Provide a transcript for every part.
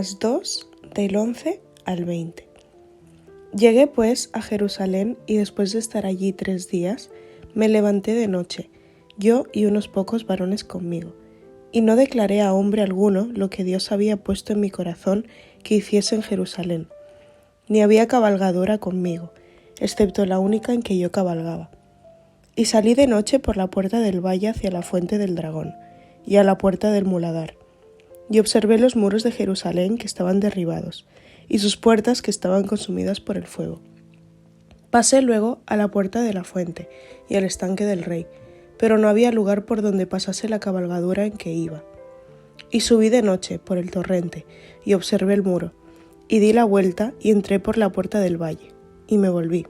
Días 2 del 11 al 20. Llegué pues a Jerusalén y después de estar allí 3 días, me levanté de noche, yo y unos pocos varones conmigo, y no declaré a hombre alguno lo que Dios había puesto en mi corazón que hiciese en Jerusalén. Ni había cabalgadora conmigo, excepto la única en que yo cabalgaba. Y salí de noche por la puerta del valle hacia la fuente del dragón, y a la puerta del muladar. Y observé los muros de Jerusalén que estaban derribados, y sus puertas que estaban consumidas por el fuego. Pasé luego a la puerta de la fuente y al estanque del rey, pero no había lugar por donde pasase la cabalgadura en que iba. Y subí de noche por el torrente, y observé el muro, y di la vuelta y entré por la puerta del valle, y me volví.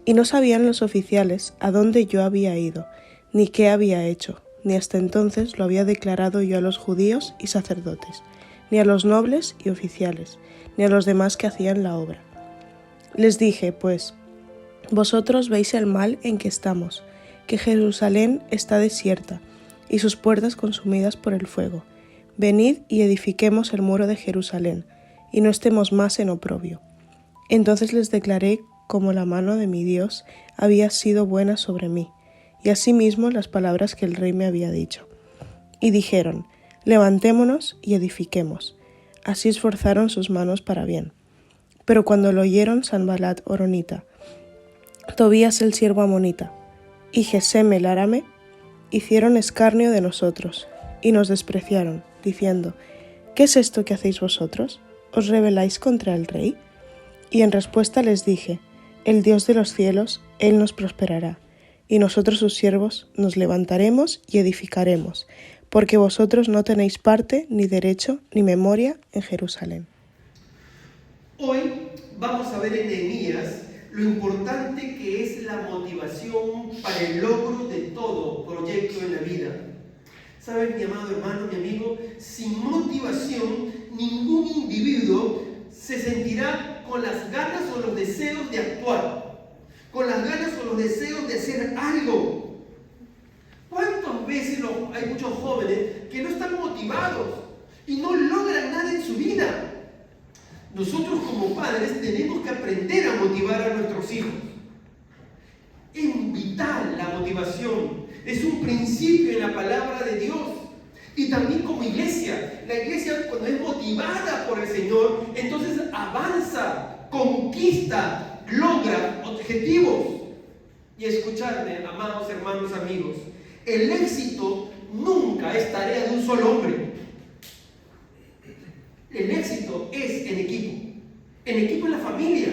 Y no sabían los oficiales a dónde yo había ido, ni qué había hecho, ni hasta entonces lo había declarado yo a los judíos y sacerdotes, ni a los nobles y oficiales, ni a los demás que hacían la obra. Les dije, pues, vosotros veis el mal en que estamos, que Jerusalén está desierta, y sus puertas consumidas por el fuego. Venid y edifiquemos el muro de Jerusalén, y no estemos más en oprobio. Entonces les declaré como la mano de mi Dios había sido buena sobre mí, y asimismo las palabras que el rey me había dicho. Y dijeron, levantémonos y edifiquemos. Así esforzaron sus manos para bien. Pero cuando lo oyeron Sanbalat horonita, Tobías el siervo amonita, y Gesem el árame, hicieron escarnio de nosotros, y nos despreciaron, diciendo, ¿qué es esto que hacéis vosotros? ¿Os rebeláis contra el rey? Y en respuesta les dije, el Dios de los cielos, Él nos prosperará, y nosotros sus siervos nos levantaremos y edificaremos, porque vosotros no tenéis parte, ni derecho, ni memoria en Jerusalén. Hoy vamos a ver en Nehemías lo importante que es la motivación para el logro de todo proyecto en la vida. ¿Sabes, mi amado hermano, mi amigo? Sin motivación, ningún individuo se sentirá con las ganas o los deseos de actuar, con las ganas o los deseos de hacer algo. ¿Cuántas veces hay muchos jóvenes que no están motivados y no logran nada en su vida? Nosotros como padres tenemos que aprender a motivar a nuestros hijos. Es vital la motivación, es un principio en la palabra de Dios. Y también como iglesia, la iglesia cuando es motivada por el Señor, entonces avanza, conquista, logra objetivos. Y escuchadme, amados hermanos, amigos, el éxito nunca es tarea de un solo hombre. El éxito es en equipo en la familia.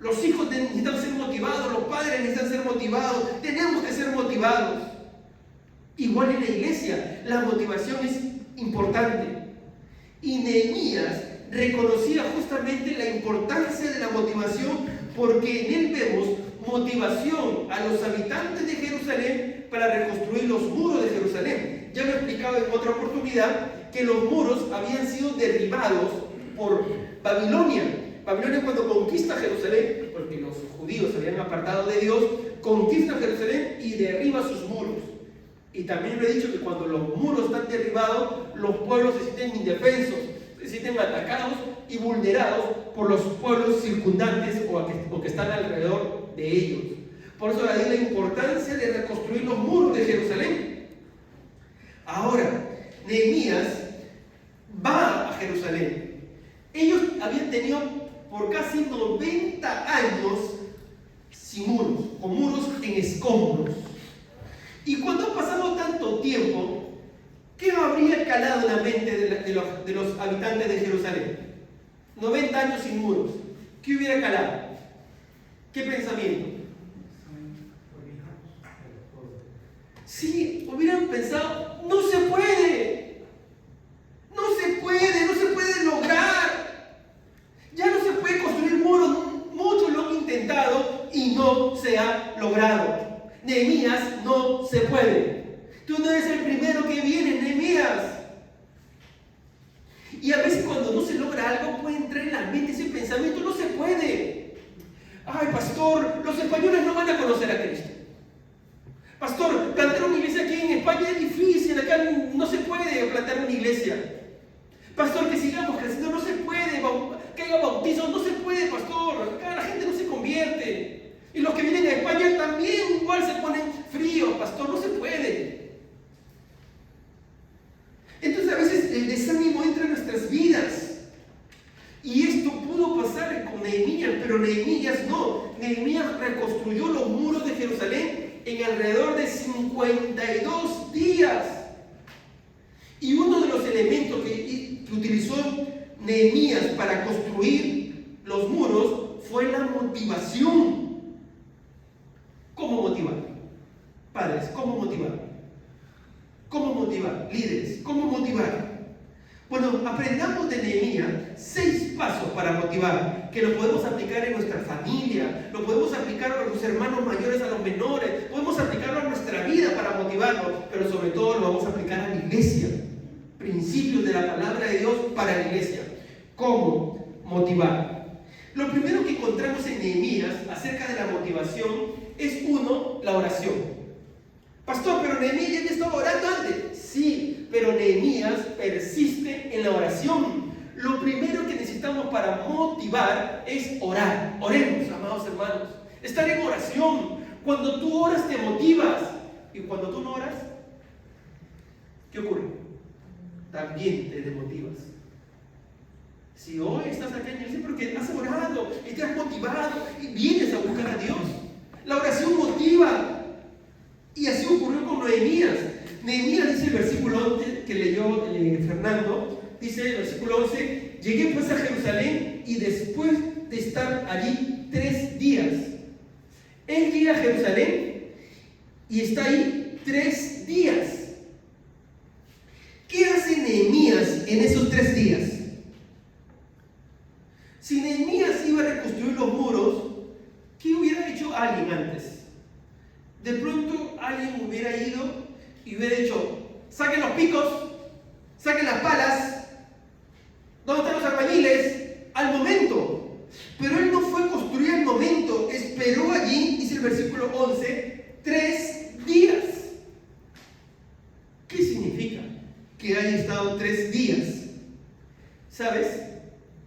Los hijos necesitan ser motivados, los padres necesitan ser motivados, tenemos que ser motivados. Igual en la iglesia, la motivación es importante. Y Nehemías reconocía justamente la importancia de la motivación porque en él vemos motivación a los habitantes de Jerusalén para reconstruir los muros de Jerusalén. Ya lo he explicado en otra oportunidad que los muros habían sido derribados por Babilonia. Babilonia cuando conquista Jerusalén, porque los judíos se habían apartado de Dios, conquista Jerusalén y derriba sus muros. Y también le he dicho que cuando los muros están derribados, los pueblos se sienten indefensos, se sienten atacados y vulnerados por los pueblos circundantes o que están alrededor de ellos. Por eso ahí la importancia de reconstruir los muros de Jerusalén. Ahora, Nehemías va a Jerusalén. Ellos habían tenido por casi 90 años sin muros, con muros en escombros. Y cuando ha pasado tanto tiempo, ¿qué habría calado en la mente de los habitantes de Jerusalén? 90 años sin muros. ¿Qué hubiera calado? ¿Qué pensamiento? Sí, hubieran pensado, no se puede lograr. Ya no se puede construir muros, muchos lo han intentado y no se ha logrado. Nehemías no se puede. Tú no eres el primero que viene, Nehemías. Y a veces cuando no se logra algo puede entrar en la mente ese pensamiento, no se puede. Ay, pastor, los españoles no van a conocer a Cristo. Pastor, plantar una iglesia aquí en España es difícil, acá no se puede plantar una iglesia. Pastor, que sigamos creciendo, no se puede. Que haya bautizos, no se puede, pastor. Acá la gente no se convierte. Y los que vienen a España también igual se ponen fríos, pastor, no se puede. Entonces a veces el desánimo entra en nuestras vidas. Y esto pudo pasar con Nehemías, pero Nehemías no. Nehemías reconstruyó los muros de Jerusalén en alrededor de 52 días. Y uno de los elementos que utilizó Nehemías para construir los muros fue la motivación. ¿Cómo motivar? Padres, ¿cómo motivar? ¿Cómo motivar? Líderes, ¿cómo motivar? Bueno, aprendamos de Nehemías 6 pasos para motivar, que lo podemos aplicar en nuestra familia, lo podemos aplicar a los hermanos mayores, a los menores, podemos aplicarlo a nuestra vida para motivarnos, pero sobre todo lo vamos a aplicar a la iglesia. Principios de la palabra de Dios para la iglesia. ¿Cómo motivar? Lo primero que encontramos en Nehemías acerca de la motivación es, uno, la oración. Pastor, pero Nehemías ya estaba orando antes. Sí, pero Nehemías persiste en la oración. Lo primero que necesitamos para motivar es orar. Oremos, amados hermanos. Estar en oración. Cuando tú oras te motivas. Y cuando tú no oras, ¿qué ocurre? También te desmotivas. Si hoy estás acá en el cielo porque has orado y te has motivado y vienes a buscar a Dios. La oración motiva. Y así ocurrió con Nehemías. Nehemías dice el versículo 11 que leyó Fernando, dice el versículo 11: llegué pues a Jerusalén y después de estar allí 3 días. Él llega a Jerusalén y está ahí 3 días. ¿Qué hace Nehemías en esos 3 días? Si Nehemías iba a reconstruir los muros, ¿qué hubiera hecho alguien antes? De pronto alguien hubiera ido y hubiera dicho: saquen los picos, saquen las palas, ¿dónde están los albañiles? Al momento. Pero él no fue a construir al momento, esperó allí, dice el versículo 11, 3 días. ¿Qué significa que haya estado 3 días? ¿Sabes?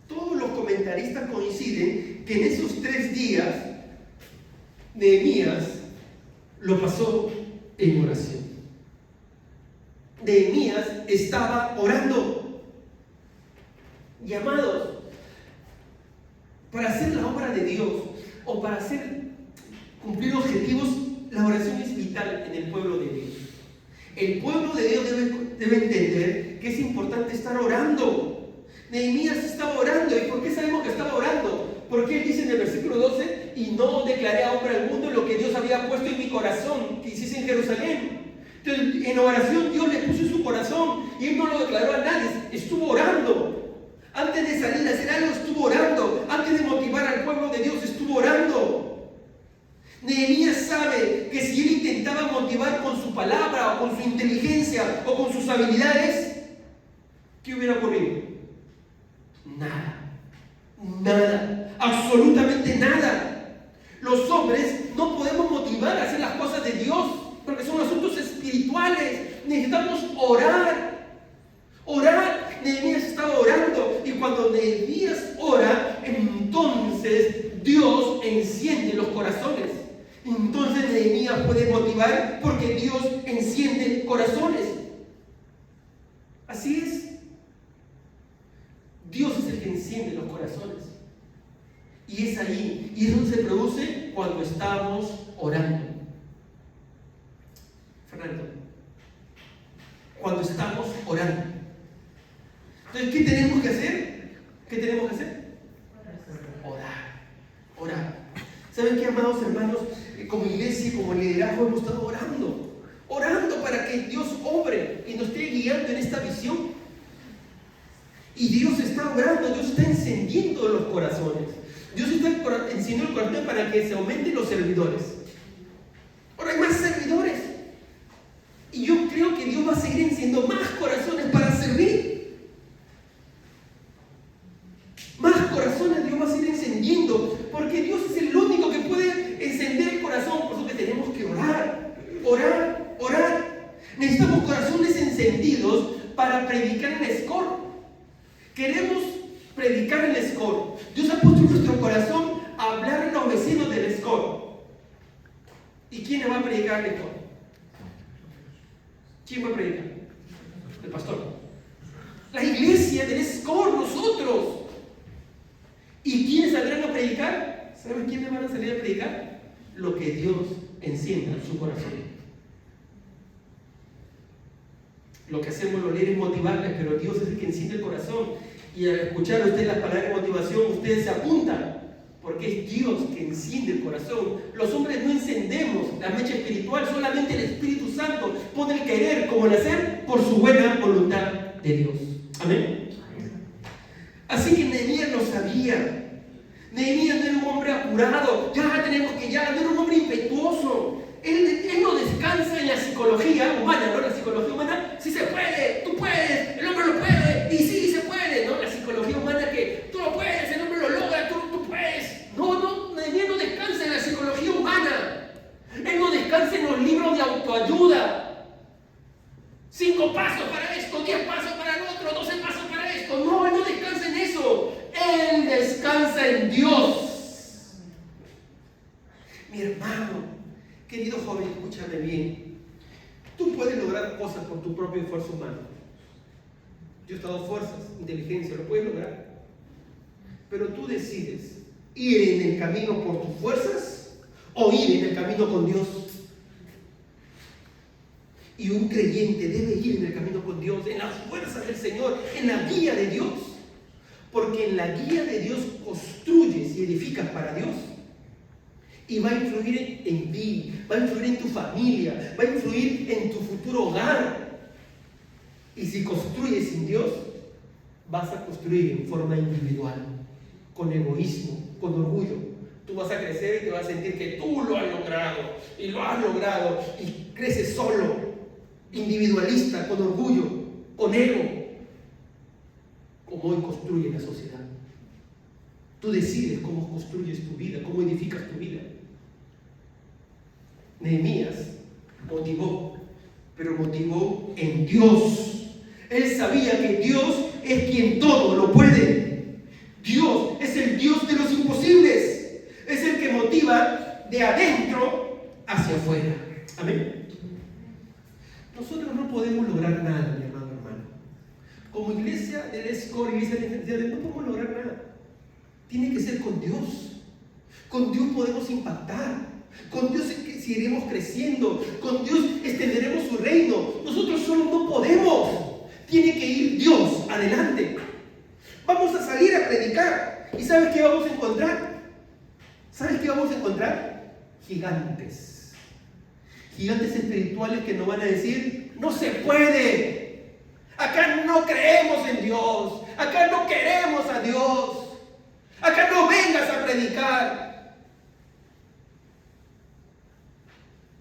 Todos los comentaristas coinciden que en esos 3 días Nehemías lo pasó en oración. Nehemías estaba orando. Llamados para hacer la obra de Dios o para cumplir objetivos, la oración es vital en el pueblo de Dios. El pueblo de Dios debe entender que es importante estar orando. Nehemías estaba orando. ¿Y por qué sabemos que estaba orando? Porque él dice en el versículo 12: y no declaré a hombre alguno lo que Dios había puesto en mi corazón, que hiciese en Jerusalén. Entonces, en oración Dios le puso en su corazón y él no lo declaró a nadie, estuvo orando. Antes de salir a hacer algo estuvo orando. Antes de motivar al pueblo de Dios estuvo orando. Nehemías sabe que si él intentaba motivar con su palabra o con su inteligencia o con sus habilidades, ¿qué hubiera ocurrido? Nada, absolutamente nada. Los hombres no podemos motivar a hacer las cosas de Dios porque son asuntos espirituales. Necesitamos orar. Nehemías estaba orando, y cuando Nehemías ora, entonces Dios enciende los corazones. Entonces Nehemías puede motivar porque Dios enciende corazones. Así es. Dios es el que enciende los corazones. Y es ahí. Y eso se produce cuando estamos orando. Fernando, cuando estamos orando. Entonces, ¿qué tenemos que hacer? Orar. ¿Saben qué, amados hermanos? Como iglesia, como liderazgo, hemos estado orando para que Dios obre y nos esté guiando en esta visión. Y Dios está obrando, Dios está encendiendo los corazones. Dios está encendiendo el corazón para que se aumenten los servidores. Ahora hay más servidores. Y yo creo que Dios va a seguir encendiendo más corazones para servir. Más corazones Dios va a seguir encendiendo. Porque Dios es el único que puede encender el corazón. Por eso que tenemos que orar. Necesitamos corazones encendidos para predicar en la escor. Queremos predicar en el SCOR. Dios ha puesto en nuestro corazón a hablar a los vecinos del SCOR. ¿Y quién va a predicar el SCOR? ¿Quién va a predicar? El pastor. La iglesia del SCOR, nosotros. ¿Y quiénes saldrán a predicar? ¿Saben quiénes van a salir a predicar? Lo que Dios encienda en su corazón. Lo que hacemos los líderes es motivarles, pero Dios es el que enciende el corazón. Y al escuchar a ustedes las palabras de motivación, ustedes se apuntan, porque es Dios que enciende el corazón. Los hombres no encendemos la mecha espiritual, solamente el Espíritu Santo pone el querer como el hacer por su buena voluntad de Dios. Amén. Así que Nehemías lo sabía. Nehemías no era un hombre apurado, no era un hombre impetuoso. Él no descansa en la psicología humana, ¿no? La psicología humana, sí se puede, tú puedes, el hombre lo puede, y sí se puede, ¿no? La psicología humana que tú lo puedes, el hombre lo logra, tú puedes. No, Nehemías no descansa en la psicología humana. Él no descansa en los libros de autoayuda. 5 pasos para esto, 10 pasos para el otro, 12 pasos para esto. No, él no descansa en eso. Él descansa en Dios. Mi hermano, querido joven, escúchame bien. Tú puedes lograr cosas por tu propio esfuerzo humano. Dios te ha dado fuerzas, inteligencia, lo puedes lograr. Pero tú decides ir en el camino por tus fuerzas o ir en el camino con Dios. Y un creyente debe ir en el camino con Dios, en las fuerzas del Señor, en la guía de Dios. Porque en la guía de Dios construyes y edificas para Dios. Y va a influir en ti, va a influir en tu familia, va a influir en tu futuro hogar. Y si construyes sin Dios, vas a construir en forma individual, con egoísmo, con orgullo. Tú vas a crecer y te vas a sentir que tú lo has logrado, y creces solo, individualista, con orgullo, con ego, como hoy construye la sociedad. Tú decides cómo construyes tu vida, cómo edificas tu vida. Nehemías motivó, pero motivó en Dios. Él sabía que Dios es quien todo lo puede. Dios es el Dios de los imposibles. Es el que motiva de adentro hacia afuera. Amén. Nosotros no podemos lograr nada, mi hermano. Como iglesia del SCOR, iglesia de no podemos lograr nada. Tiene que ser con Dios. Con Dios podemos impactar. Con Dios seguiremos creciendo. Con Dios extenderemos su reino. Nosotros solos no podemos. Tiene que ir Dios adelante. Vamos a salir a predicar. ¿Y sabes qué vamos a encontrar? ¿Sabes qué vamos a encontrar? Gigantes. Gigantes espirituales que nos van a decir: no se puede. Acá no creemos en Dios. Acá no queremos a Dios. Acá no vengas a predicar.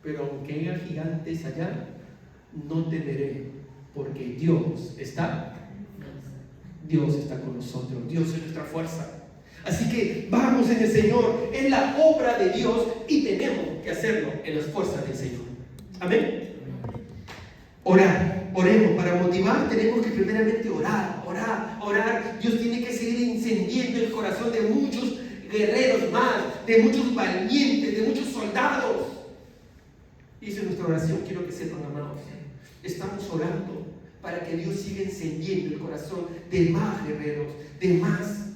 Pero aunque haya gigantes allá, no temeré, porque Dios está con nosotros. Dios es nuestra fuerza. Así que vamos en el Señor. Es la obra de Dios y tenemos que hacerlo en las fuerzas del Señor. Amén. Oremos. Para motivar tenemos que primeramente orar. Dios tiene que seguir encendiendo el corazón de muchos guerreros más, de muchos valientes, de muchos soldados. Y esa es nuestra oración. Quiero que sepan, amados, estamos orando para que Dios siga encendiendo el corazón de más guerreros, de más.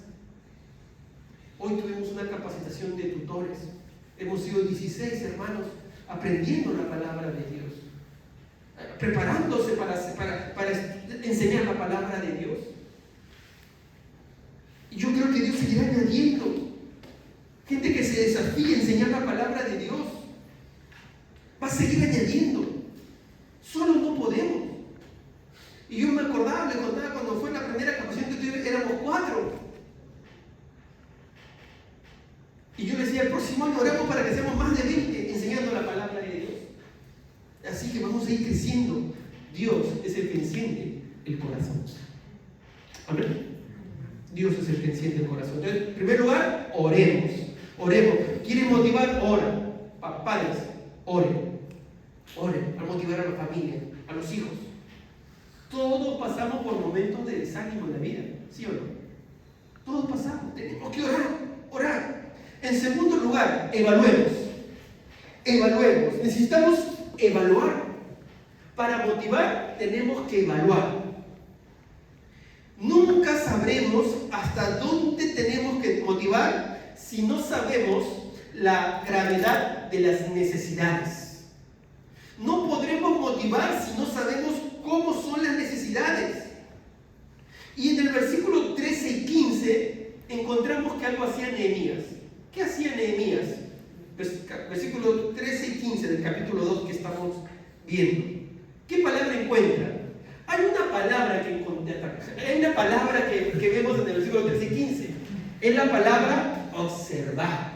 Hoy tuvimos una capacitación de tutores. Hemos sido 16 hermanos aprendiendo la palabra de Dios, preparándose para enseñar la palabra de Dios. Y yo creo que Dios seguirá añadiendo gente que se desafíe a enseñar la palabra de Dios. Va a seguir añadiendo. Solo no podemos. Y yo le contaba cuando fue la primera capacitación que tuve, éramos 4. Y yo decía: el próximo año oremos para que seamos más de 20 enseñando la palabra de Dios. Así que vamos a ir creciendo. Dios es el que enciende el corazón. Amén. Dios es el que enciende el corazón. Entonces, en primer lugar, oremos. ¿Quieren motivar? Ora. Padres, oren para motivar a la familia, a los hijos. Todos pasamos por momentos de desánimo en la vida. ¿sí o no? Todos pasamos, tenemos que orar. En segundo lugar, evaluemos. Necesitamos evaluar. Para motivar tenemos que evaluar. Nunca sabremos hasta dónde tenemos que motivar si no sabemos la gravedad de las necesidades. No podremos motivar si no sabemos cómo son las necesidades. Y en el versículo 13 y 15 encontramos que algo hacía Nehemías. ¿Qué hacía Nehemías? Versículo 13 y 15 del capítulo 2 que estamos viendo. ¿Qué palabra encuentra? Hay una palabra que vemos en el versículo 13 y 15. Es la palabra observar.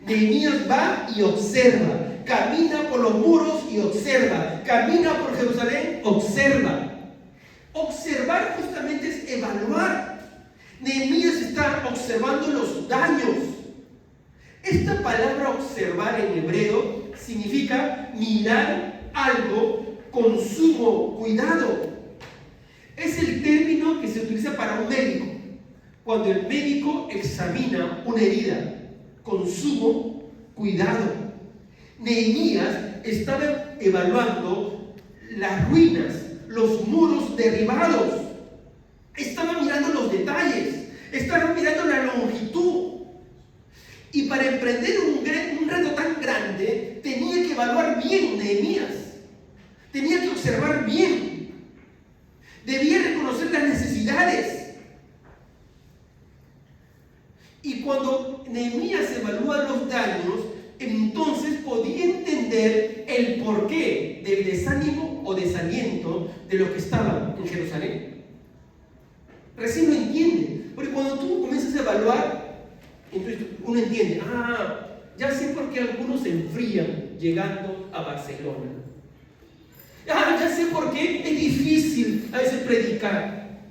Nehemías va y observa. Camina por los muros y observa. Camina por Jerusalén, observa. Observar justamente es evaluar. Nehemías está observando los daños. Esta palabra observar en hebreo significa mirar algo con sumo cuidado. Es el término que se utiliza para un médico. Cuando el médico examina una herida con sumo cuidado. Nehemías estaba evaluando las ruinas, los muros derribados. Estaba mirando los detalles, estaba mirando la longitud. Y para emprender un reto tan grande, tenía que evaluar bien Nehemías. Tenía que observar bien. Debía reconocer las necesidades. Y cuando Nehemías evalúa los daños, entonces podía entender el porqué del desánimo o desaliento de los que estaban en Jerusalén. Recién lo entiende. Porque cuando tú comienzas a evaluar, entonces uno entiende, ya sé por qué algunos se enfrían llegando a Barcelona. Ya sé por qué es difícil a veces predicar.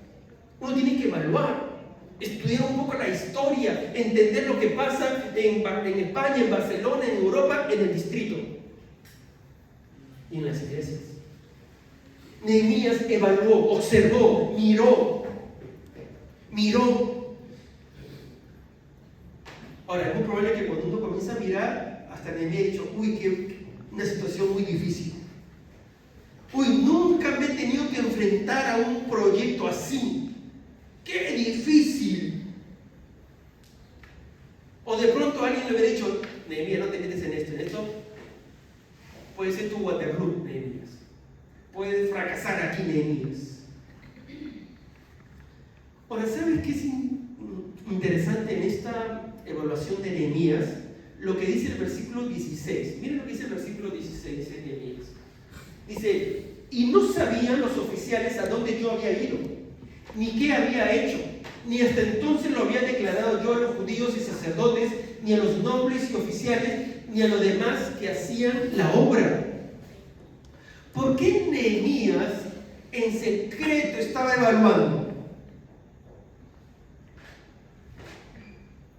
Uno tiene que evaluar, estudiar un poco la historia, entender lo que pasa en España, en Barcelona, en Europa, en el distrito y en las iglesias. Nehemías evaluó, observó, miró. Ahora, es muy probable que cuando uno comienza a mirar, hasta Nehemías ha dicho, una situación muy difícil. Nunca me he tenido que enfrentar a un proyecto así. ¡Qué difícil! O de pronto alguien le hubiera dicho, Nehemías, no te metes en esto puede ser tu Waterloo, Nehemías. Puedes fracasar aquí, Nehemías. Ahora, ¿sabes qué es interesante en esta evaluación de Nehemías? Lo que dice el versículo 16. Miren lo que dice el versículo 16 de Nehemías. Dice, y no sabían los oficiales a dónde yo había ido, ni qué había hecho, ni hasta entonces lo había declarado yo a los judíos y sacerdotes, ni a los nobles y oficiales, ni a los demás que hacían la obra. ¿Por qué Nehemías en secreto estaba evaluando?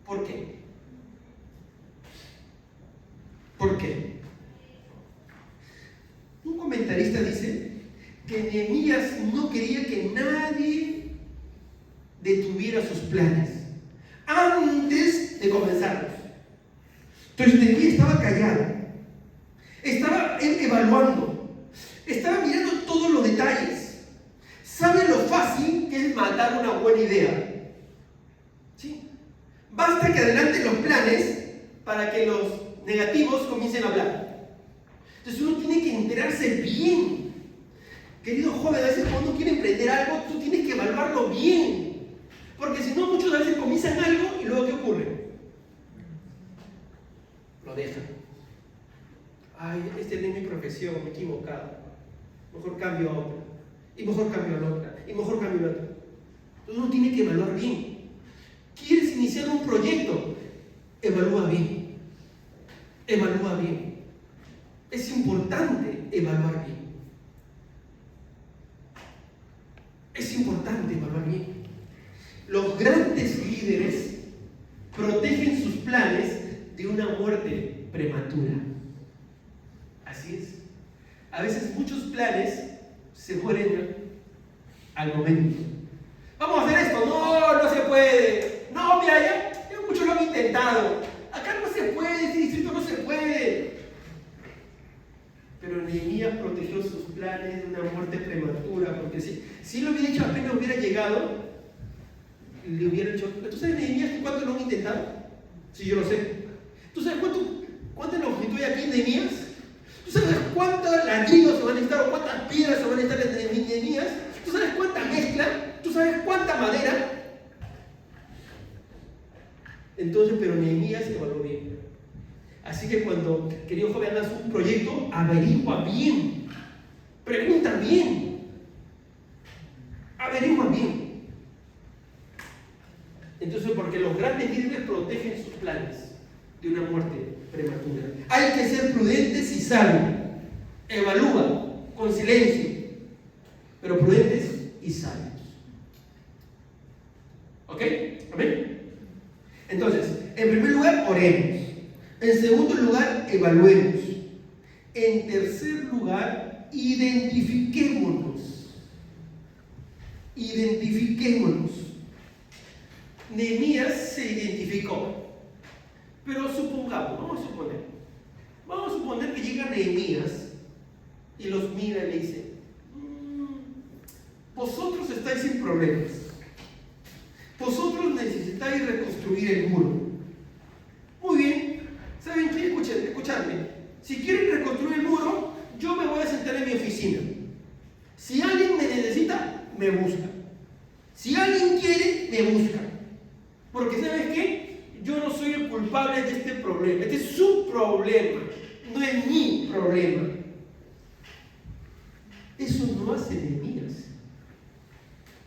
¿Por qué? ¿Por qué? Un comentarista dice que Nehemías no quería que nadie detuviera sus planes antes de comenzarlos. Entonces Nehemías estaba callado, estaba evaluando, estaba mirando todos los detalles. ¿Sabe lo fácil que es matar una buena idea? ¿Sí? Basta que adelante los planes para que los negativos comiencen a hablar. Entonces uno tiene que enterarse bien. Querido joven, a veces cuando uno quiere emprender algo, tú tienes que evaluarlo bien. Porque si no, muchas veces comienzan algo y luego ¿qué ocurre? Lo dejan. Esta no es mi profesión, me he equivocado. Mejor cambio a otra. Y mejor cambio a la otra. Y mejor cambio a la otra. Entonces uno tiene que evaluar bien. ¿Quieres iniciar un proyecto? Evalúa bien. Evalúa bien. Es importante evaluar bien. Es importante evaluar bien. Los grandes líderes protegen sus planes de una muerte prematura. Así es. A veces muchos planes se mueren al momento. Vamos a hacer esto, eso, no se puede. No, mira, ya muchos lo han intentado. Acá no se puede, este distrito no se puede. Pero Nehemías protegió sus planes de una muerte prematura, porque si lo hubiera hecho apenas hubiera llegado, le hubiera hecho. ¿Tú sabes, Nehemías, cuánto lo han intentado? Sí, yo lo sé. ¿Tú sabes cuánta longitud hay aquí en Nehemías? ¿Tú sabes cuántos ladrillos se van a necesitar o cuántas piedras se van a necesitar en Nehemías? ¿Tú sabes cuánta mezcla? ¿Tú sabes cuánta madera? Entonces, pero Nehemías se evaluó bien. Así que cuando, querido joven, hagas un proyecto, averigua bien. Pregunta bien. Averigua bien. Entonces, porque los grandes líderes protegen sus planes de una muerte prematura. Hay que ser prudentes y sabios. Evalúa con silencio, pero prudentes y sabios. ¿Ok? ¿Amén? Entonces, en primer lugar, oremos. En segundo lugar, evaluemos. En tercer lugar, identifiquémonos. Identifiquémonos. Nehemías se identificó. Pero supongamos, vamos a suponer que llega Nehemías y los mira y le dice: vosotros estáis sin problemas. Vosotros necesitáis reconstruir el muro. Muy bien, ¿saben qué? Escuchadme. Si quieren reconstruir el muro, yo me voy a sentar en mi oficina. Si alguien me necesita, me busca. Si alguien quiere, me busca. Porque ¿sabes qué? Yo no soy el culpable de este problema. Este es su problema, no es mi problema. Eso no hace Nehemías.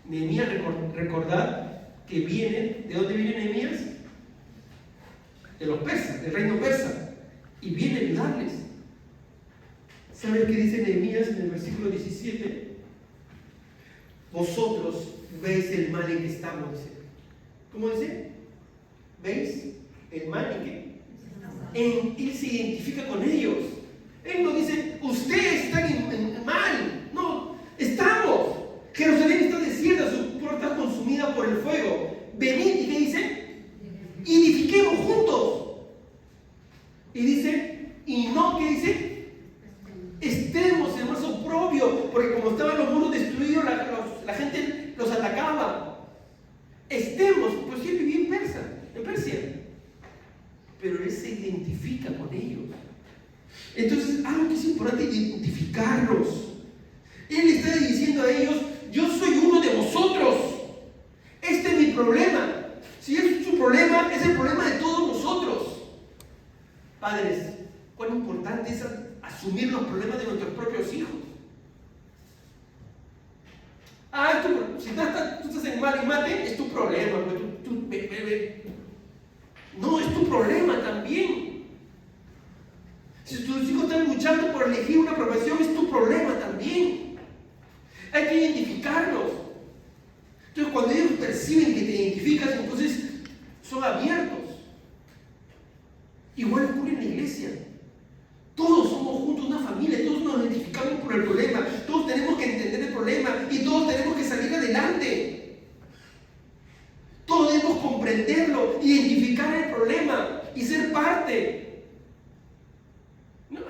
Nehemías, recordad que viene, ¿de dónde viene Nehemías? De los persas, del reino persa. Y viene a ayudarles. ¿Saben qué dice Nehemías en el versículo 17? Vosotros veis el mal en que estamos, dice. ¿Cómo dice? ¿Veis el mal en qué? Él se identifica con ellos. Él no dice, ustedes están en mal. No, estamos. Jerusalén está desierta, su puerta consumida por el fuego. Venid, ¿y qué dice? Edifiquemos juntos. Y dice, y no, ¿qué dice? Estemos en más oprobio, porque como estaban los muros destruidos, la gente los atacaba. Estemos, pues él vivía en Persia, pero él se identifica con ellos. Entonces, algo que es importante es identificarlos. Él está diciendo a ellos: yo soy uno de vosotros. Este es mi problema. Si es su problema, es el problema de todos nosotros. Padres, cuán importante es asumir los problemas de nuestros propios hijos. Si tú estás en mal y mate, es tu problema. No, es tu problema también. Si tus hijos están luchando por elegir una profesión, es tu problema también. Hay que identificarlos. Entonces, cuando ellos perciben que te identificas, entonces son abiertos. Igual ocurre en la iglesia. Todos somos juntos una familia, todos nos identificamos por el problema, todos tenemos que entender el problema y todos tenemos que salir adelante. Todos debemos comprenderlo, identificar el problema y ser parte. No,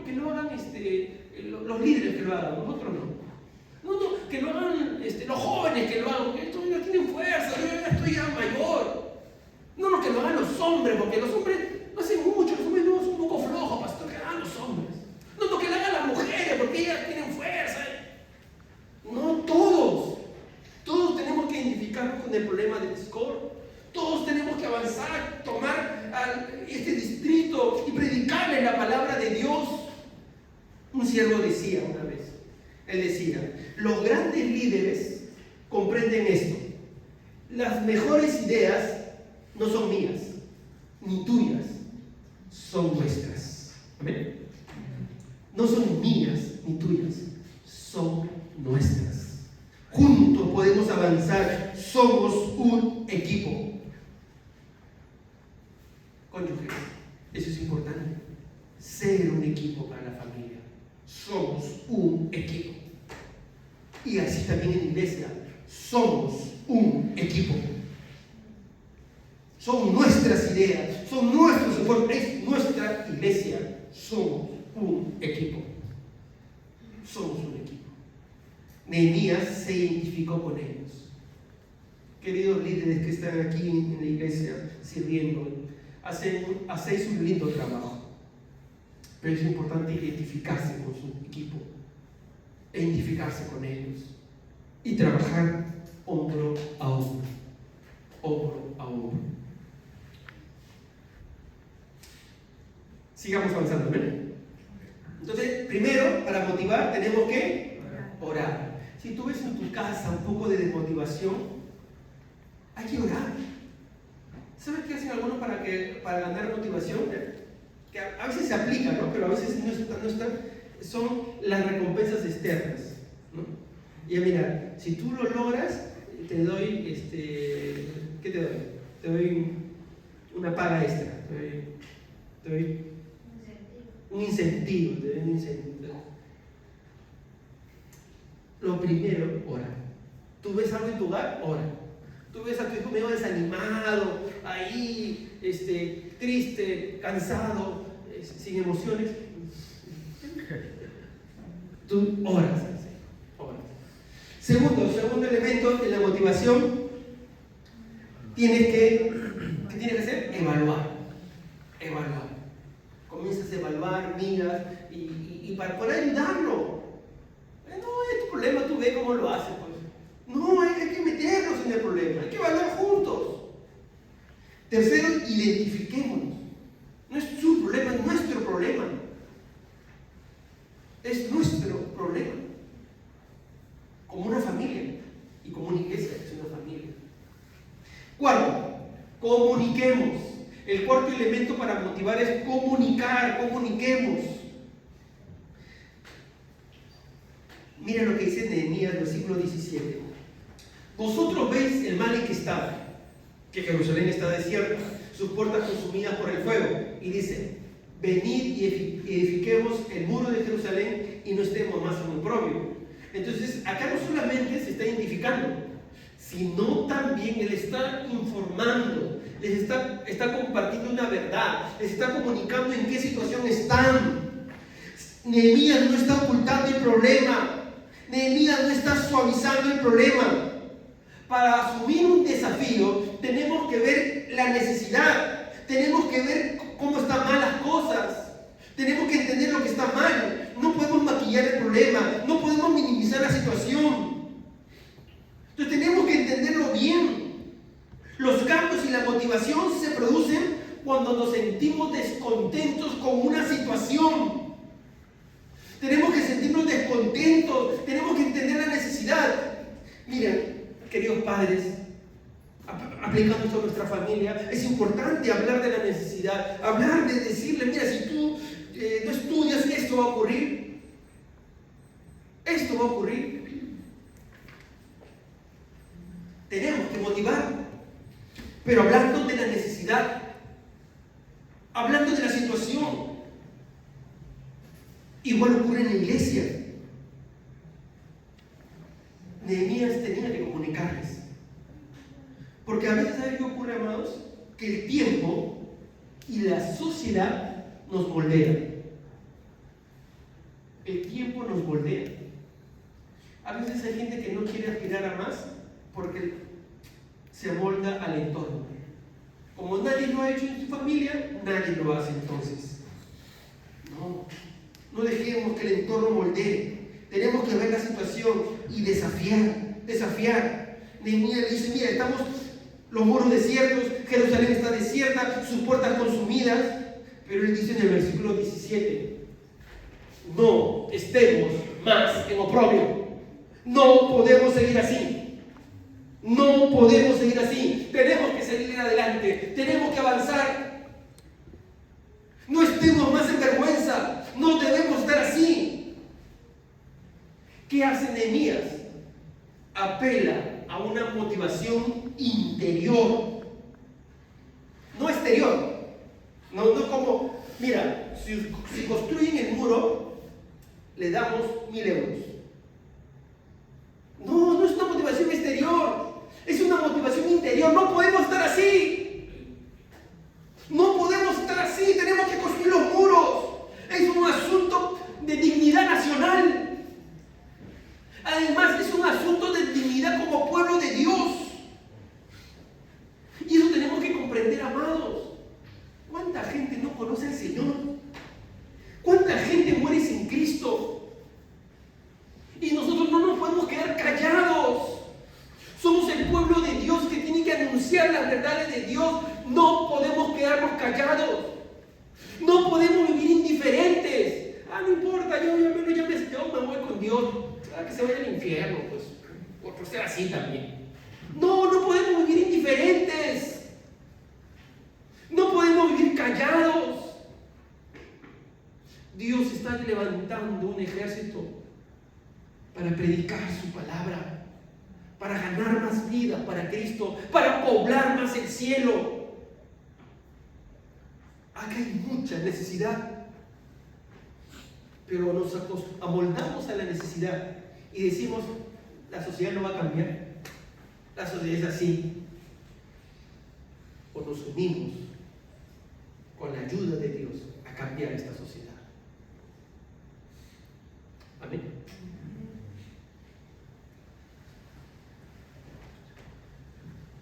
que lo hagan los líderes, que lo hagan, nosotros no. No, que lo hagan los jóvenes, que lo hagan, porque estos ya tienen fuerza, yo ya estoy ya mayor. No, que lo hagan los hombres, porque los hombres no hacen mucho, los hombres no son un poco flojos, pastor, que lo hagan los hombres. No, que lo hagan las mujeres, porque ellas tienen fuerza. No, todos tenemos que identificarnos con el problema del Discord. Todos tenemos que avanzar, tomar este distrito y predicarle la palabra de Dios. Un siervo decía una vez, él decía: los grandes líderes comprenden esto. Las mejores ideas no son mías, ni tuyas, son nuestras. ¿Amén? No son mías ni tuyas, son nuestras. Juntos podemos avanzar, somos un equipo. Cónyuges, eso es importante. Ser un equipo para la familia. Somos un equipo. Y así también en la iglesia, somos un equipo. Son nuestras ideas, son nuestros esfuerzos, es nuestra iglesia. Somos un equipo. Somos un equipo. Nehemías se identificó con ellos. Queridos líderes que están aquí en la iglesia sirviendo, hacéis un lindo trabajo. Pero es importante identificarse con su equipo, identificarse con ellos y trabajar hombro a hombro, hombro a hombro. Sigamos avanzando, ¿ven? Entonces, primero, para motivar tenemos que orar. Si tú ves en tu casa un poco de desmotivación, hay que orar. ¿Sabes qué hacen algunos para ganar motivación? Que a veces se aplica, ¿no? Pero a veces no están, son las recompensas externas, ¿no? Y mira, si tú lo logras, te doy, ¿qué te doy? Te doy una paga extra, te doy un incentivo. Lo primero, ora. Tú ves algo en tu hogar, ora. Tú ves a tu hijo medio desanimado, ahí, triste, cansado, sin emociones. Tú oras. Segundo elemento en la motivación, ¿qué tienes que hacer? Evaluar. Comienzas a evaluar, miras y para poder ayudarlo. No es tu problema, tú ve cómo lo haces. Pues. No, hay que meternos en el problema, hay que evaluar juntos. Tercero, identifiquémonos. No es su problema, es nuestro problema. Es nuestro problema. Como una familia y como una iglesia es una familia. Cuarto, comuniquemos. El cuarto elemento para motivar es comuniquemos. Mira lo que dice Nehemías, versículo 17. Vosotros veis el mal en que está, que Jerusalén está desierta, sus puertas consumidas por el fuego. Y dice, venid y edifiquemos el muro de Jerusalén y no estemos más en oprobio. Entonces, acá no solamente se está identificando, sino también Él está informando, les está compartiendo una verdad, les está comunicando en qué situación están. Nehemías no está ocultando el problema, Nehemías no está suavizando el problema. Para asumir un desafío tenemos que ver la necesidad, tenemos que ver cómo están mal las cosas, tenemos que entender lo que está mal. No podemos maquillar el problema, no podemos minimizar la situación. Entonces tenemos que entenderlo bien. Los cambios y la motivación se producen cuando nos sentimos descontentos con una situación. Tenemos que sentirnos descontentos, tenemos que entender la necesidad. Miren, queridos padres, aplicando esto a nuestra familia, es importante hablar de la necesidad, hablar de decirle, mira, si tú no estudias, esto va a ocurrir. Esto va a ocurrir. Tenemos que motivar, pero hablando de la necesidad, hablando de la situación. Igual ocurre en la iglesia. Nehemías tenía que comunicarles. Porque a veces, ¿saben qué ocurre, amados? Que el tiempo y la sociedad nos moldean. El tiempo nos moldea. A veces hay gente que no quiere aspirar a más porque se amolda al entorno. Como nadie lo ha hecho en su familia, nadie lo hace entonces. No dejemos que el entorno moldee. Tenemos que ver la situación y desafiar. Nehemías dice, mira, estamos los muros desiertos, Jerusalén está desierta, sus puertas consumidas. Pero él dice en el versículo 17, no estemos más en oprobio. No podemos seguir así. No podemos seguir así. Tenemos que seguir adelante. Tenemos que avanzar. No estemos más en vergüenza. No debemos estar así. ¿Qué hace Nehemías? Apela a una motivación interior, no exterior. No como, mira, si construyen el muro, le damos 1,000 euros. No es una motivación exterior, es Señor. No podemos estar así. No podemos estar así. Tenemos que construir los muros. Es un asunto de dignidad nacional. Además, es un asunto de dignidad como pueblo de Dios. Y eso tenemos que comprender, amados. ¿Cuánta gente no conoce al Señor? ¿Cuánta gente muere sin Cristo? Y nosotros no nos podemos quedar callados. Somos el pueblo de Dios que tiene que anunciar las verdades de Dios. No podemos quedarnos callados. No podemos vivir indiferentes. No importa, yo me voy con Dios. Que se vaya al infierno, pues, por ser así también. No podemos vivir indiferentes. No podemos vivir callados. Dios está levantando un ejército para predicar su palabra, para ganar más vida para Cristo, para poblar más el cielo. Acá hay mucha necesidad, pero nos amoldamos a la necesidad y decimos, la sociedad no va a cambiar, la sociedad es así. O nos unimos con la ayuda de Dios a cambiar esta sociedad. Amén.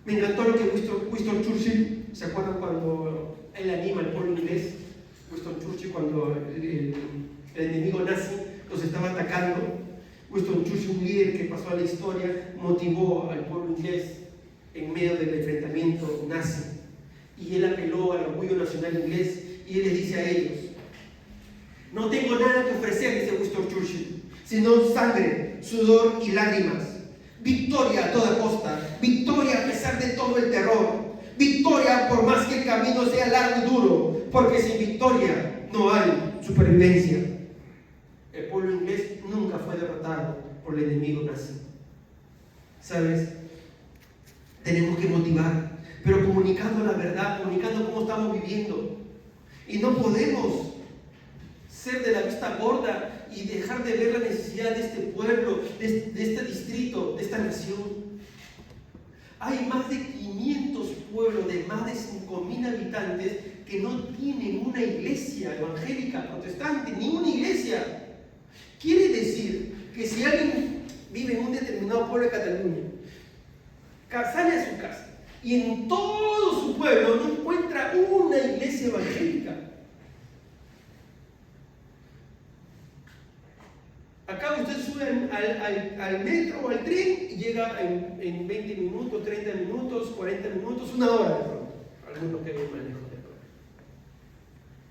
Me encantó lo que Winston Churchill, ¿se acuerdan cuando él anima al pueblo inglés? Winston Churchill, cuando el enemigo nazi los estaba atacando, Winston Churchill, un líder que pasó a la historia, motivó al pueblo inglés en medio del enfrentamiento nazi. Y él apeló al orgullo nacional inglés y él les dice a ellos: no tengo nada que ofrecer, dice Winston Churchill, sino sangre, sudor y lágrimas. Victoria a toda costa, victoria a pesar de todo el terror, victoria por más que el camino sea largo y duro, porque sin victoria no hay supervivencia. El pueblo inglés nunca fue derrotado por el enemigo nazi. ¿Sabes? Tenemos que motivar, pero comunicando la verdad, comunicando cómo estamos viviendo. Y no podemos ser de la vista gorda y dejar de ver la necesidad de este pueblo, de este distrito, de esta nación. Hay más de 500 pueblos de más de 5.000 habitantes que no tienen una iglesia evangélica, protestante, ni una iglesia. Quiere decir que si alguien vive en un determinado pueblo de Cataluña, sale a su casa y en todo su pueblo no encuentra una iglesia evangélica. Acá usted sube al metro o al tren y llega en 20 minutos, 30 minutos, 40 minutos, una hora de pronto. Algunos que manejo de pronto.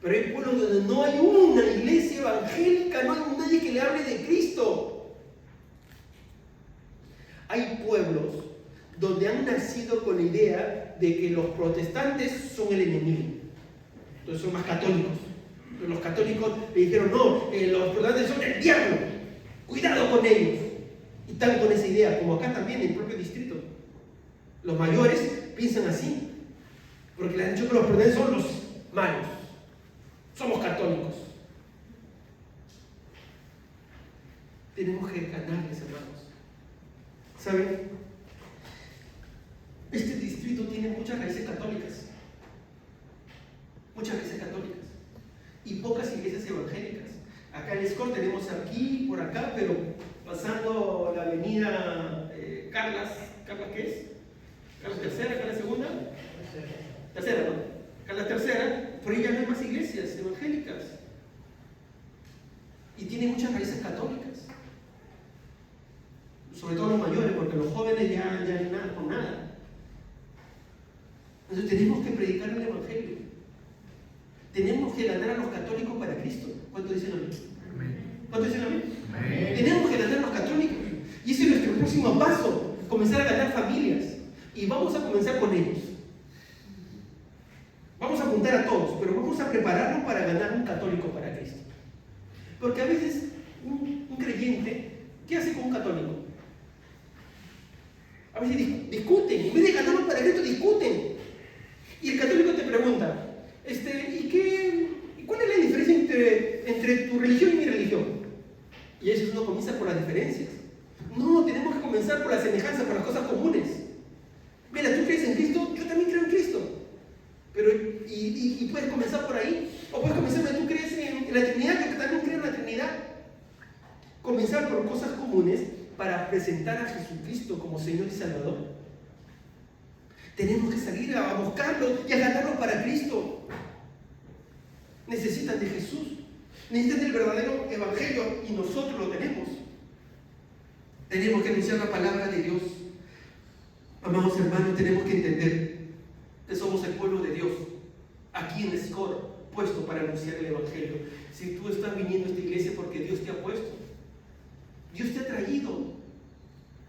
Pero hay pueblos donde no hay una iglesia evangélica, no hay nadie que le hable de Cristo. Hay pueblos donde han nacido con la idea de que los protestantes son el enemigo. Entonces son más católicos. Pero los católicos le dijeron, no, los protestantes son el diablo. Cuidado con ellos. Y están con esa idea, como acá también en el propio distrito. Los mayores piensan así, porque le han dicho que los protestantes son los malos. Somos católicos. Tenemos que ganarles, hermanos. ¿Saben? Este distrito tiene muchas raíces católicas. Muchas raíces católicas. Y pocas iglesias evangélicas. Acá en Escort tenemos aquí, por acá, pero pasando la avenida ¿Carlas qué es? ¿Carlas tercera, Carlas segunda? Tercera, ¿no? Carlas tercera, por ahí ya no hay más iglesias evangélicas. Y tiene muchas raíces católicas. Sobre todo los mayores, porque los jóvenes ya no hay nada con nada. Entonces tenemos que predicar el evangelio. Tenemos que ganar a los católicos para Cristo. ¿Cuántos dicen amén? ¿Cuántos dicen amén? Amén. Tenemos que ganar a los católicos. Y ese es nuestro próximo paso, comenzar a ganar familias. Y vamos a comenzar con ellos. Vamos a apuntar a todos, pero vamos a prepararnos para ganar un católico para Cristo. Porque a veces un creyente, ¿qué hace con un católico? A veces discuten, en vez de ganarlo para Cristo, discuten. Y el católico te pregunta, ¿y cuál es la diferencia entre tu religión y mi religión? Y eso uno comienza por las diferencias. No, tenemos que comenzar por la semejanza, por las cosas comunes. Mira, ¿tú crees en Cristo? Yo también creo en Cristo. Pero, y puedes comenzar por ahí. O puedes comenzar, ¿tú crees en la Trinidad? Yo también creo en la Trinidad. Comenzar por cosas comunes para presentar a Jesucristo como Señor y Salvador. Tenemos que salir a buscarlo y a ganarlo para Cristo. Necesitan de Jesús. Necesitan del verdadero evangelio y nosotros lo tenemos. Tenemos que anunciar la palabra de Dios. Amados hermanos, tenemos que entender que somos el pueblo de Dios, aquí en Escor, puesto para anunciar el evangelio. Si tú estás viniendo a esta iglesia porque Dios te ha puesto, Dios te ha traído,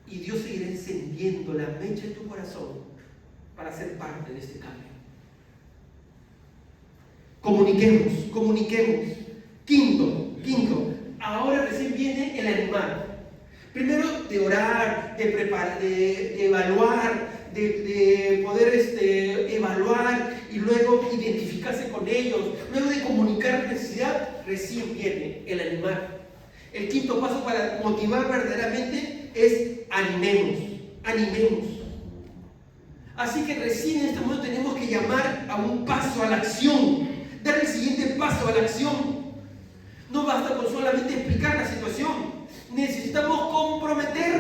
y Dios seguirá encendiendo la mecha en tu corazón para ser parte de este cambio. Comuniquemos. Quinto, ahora recién viene el animar. Primero de orar, de preparar, de evaluar, de poder evaluar y luego identificarse con ellos, luego de comunicar la necesidad, recién viene el animar. El quinto paso para motivar verdaderamente es animemos. Así que recién en este momento tenemos que llamar a un paso a la acción, dar el siguiente paso a la acción. No basta con solamente explicar la situación. Necesitamos comprometer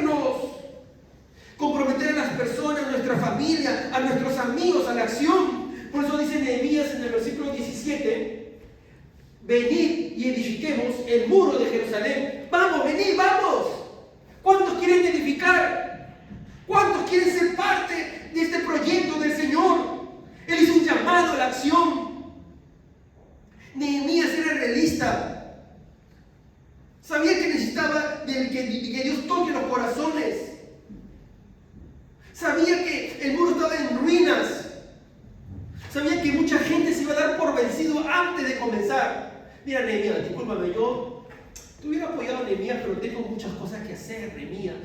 a las personas, a nuestra familia, a nuestros amigos a la acción. Por eso dice Nehemías en el versículo 17: venid y edifiquemos el muro de Jerusalén. Vamos, venid, vamos. ¿Cuántos quieren edificar? ¿Cuántos quieren ser parte de este proyecto del Señor? Él hizo un llamado a la acción. Nehemías era realista. Sabía que necesitaba que Dios toque los corazones. Sabía que el muro estaba en ruinas. Sabía que mucha gente se iba a dar por vencido antes de comenzar. Mira, Nehemías, discúlpame, yo te hubiera apoyado a Nehemías, pero tengo muchas cosas que hacer, Nehemías.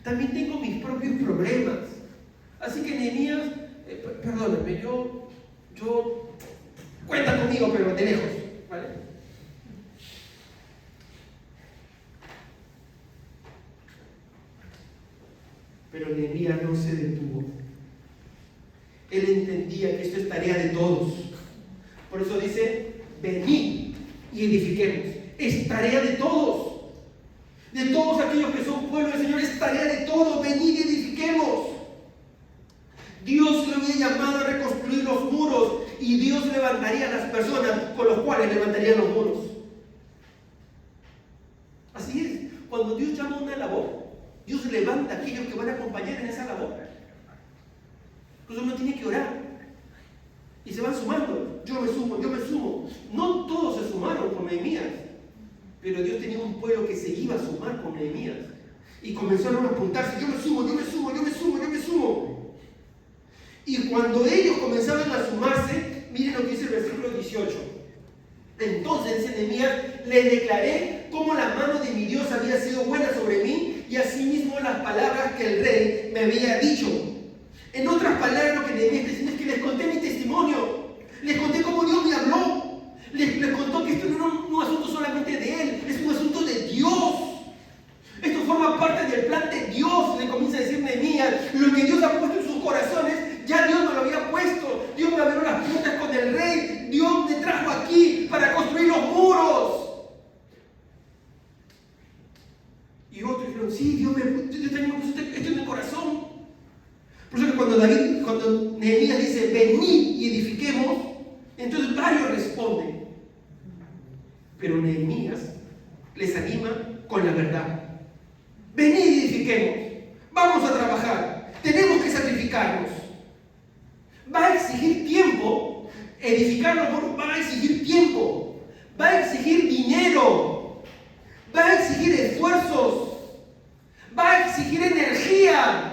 También tengo mis propios problemas. Así que Nehemías, perdóname, yo cuenta conmigo, pero de lejos, ¿vale? Pero Nehemías no se detuvo. Él entendía que esto es tarea de todos. Por eso dice: venid y edifiquemos. Es tarea de todos. De todos aquellos que son pueblo del Señor, es tarea de todos. Venid y edifiquemos. Dios lo había llamado a reconstruir los muros, y Dios levantaría a las personas con los cuales levantarían los muros. Así es. Cuando Dios llama a una labor, Dios levanta a aquellos que van a acompañar en esa labor. Entonces uno tiene que orar. Y se van sumando. Yo me sumo. No todos se sumaron con Nehemías. Pero Dios tenía un pueblo que se iba a sumar con Nehemías. Y comenzaron a apuntarse. Yo me sumo. Y cuando ellos comenzaban a sumarse, miren lo que dice el versículo 18. Entonces, dice Nehemías: le declaré cómo la mano de mi Dios había sido buena sobre mí, y asimismo las palabras que el rey me había dicho. En otras palabras, lo que Nehemías está diciendo es que les conté mi testimonio, les conté cómo Dios me habló, les contó que esto no es un asunto solamente de él, es un asunto de Dios. Esto forma parte del plan de Dios. Le comienza a decir Nehemías: lo que Dios ha puesto en sus corazones, ya Dios me lo había puesto. Dios me abrió las puertas con el rey. Dios me trajo aquí para construir los muros. Y otros dijeron: sí, Dios tengo esto en el corazón. Por eso que cuando Nehemías dice: venid y edifiquemos, entonces varios responden. Pero Nehemías les anima con la verdad. Venid y edifiquemos. Vamos a trabajar. Tenemos que sacrificarnos. Va a exigir tiempo. Edificar los muros va a exigir tiempo. Va a exigir dinero. Va a exigir esfuerzos. Va a exigir energía.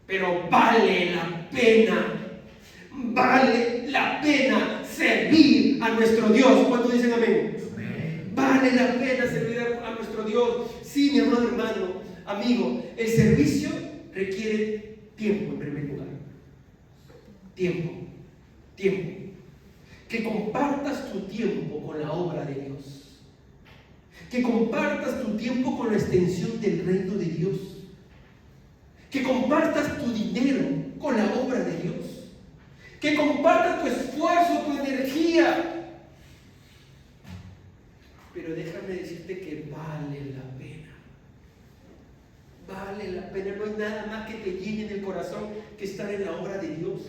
Pero vale la pena. Vale la pena servir a nuestro Dios. ¿Cuántos dicen amén? Vale la pena servir a nuestro Dios. Sí, mi amado hermano, amigo, el servicio requiere tiempo en primer lugar. Tiempo. Que compartas tu tiempo con la obra de Dios. Que compartas tu tiempo con la extensión del reino de Dios. que compartas tu dinero con la obra de Dios, que compartas tu esfuerzo, tu energía. Pero déjame decirte que vale la pena. Vale la pena. No hay nada más que te llene en el corazón que estar en la obra de Dios.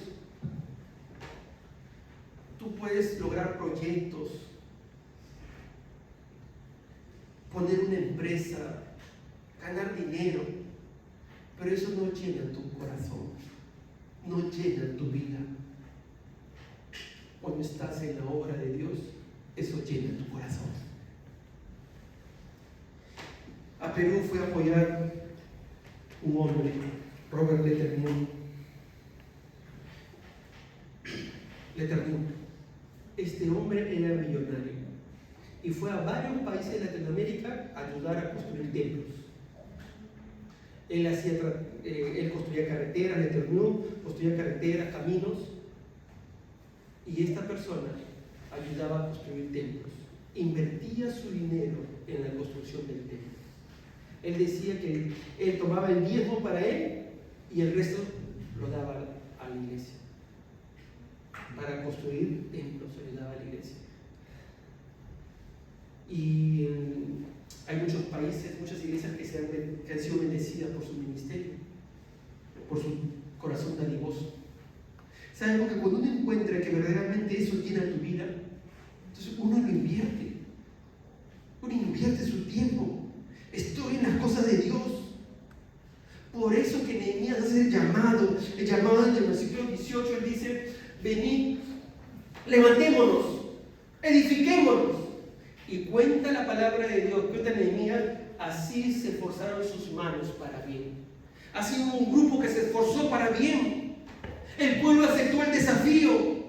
Tú puedes lograr proyectos, poner una empresa, ganar dinero, pero eso no llena tu corazón, no llena tu vida. Cuando estás en la obra de Dios, eso llena tu corazón. A Perú fue a apoyar un hombre, Robert Leternier. Este hombre era millonario y fue a varios países de Latinoamérica a ayudar a construir templos. Él construía carreteras, Leternier construía carreteras, caminos, y esta persona ayudaba a construir templos. Invertía su dinero en la construcción del templo. Él decía que él tomaba el diezmo para él y el resto lo daba a la iglesia. Para construir templos ayudaba a la iglesia. Y hay muchos países, muchas iglesias que han sido bendecidas por su ministerio, por su corazón dadivoso. ¿Saben? Porque cuando uno encuentra que verdaderamente eso llena tu vida, entonces uno lo invierte. Uno invierte su tiempo. Estoy en las cosas de Dios. Por eso que Nehemías hace el llamado en el versículo 18, él dice: venid, levantémonos, edifiquémonos. Y cuenta la palabra de Dios, cuenta Nehemías, así se esforzaron sus manos para bien. Así hubo un grupo que se esforzó para bien. El pueblo aceptó el desafío.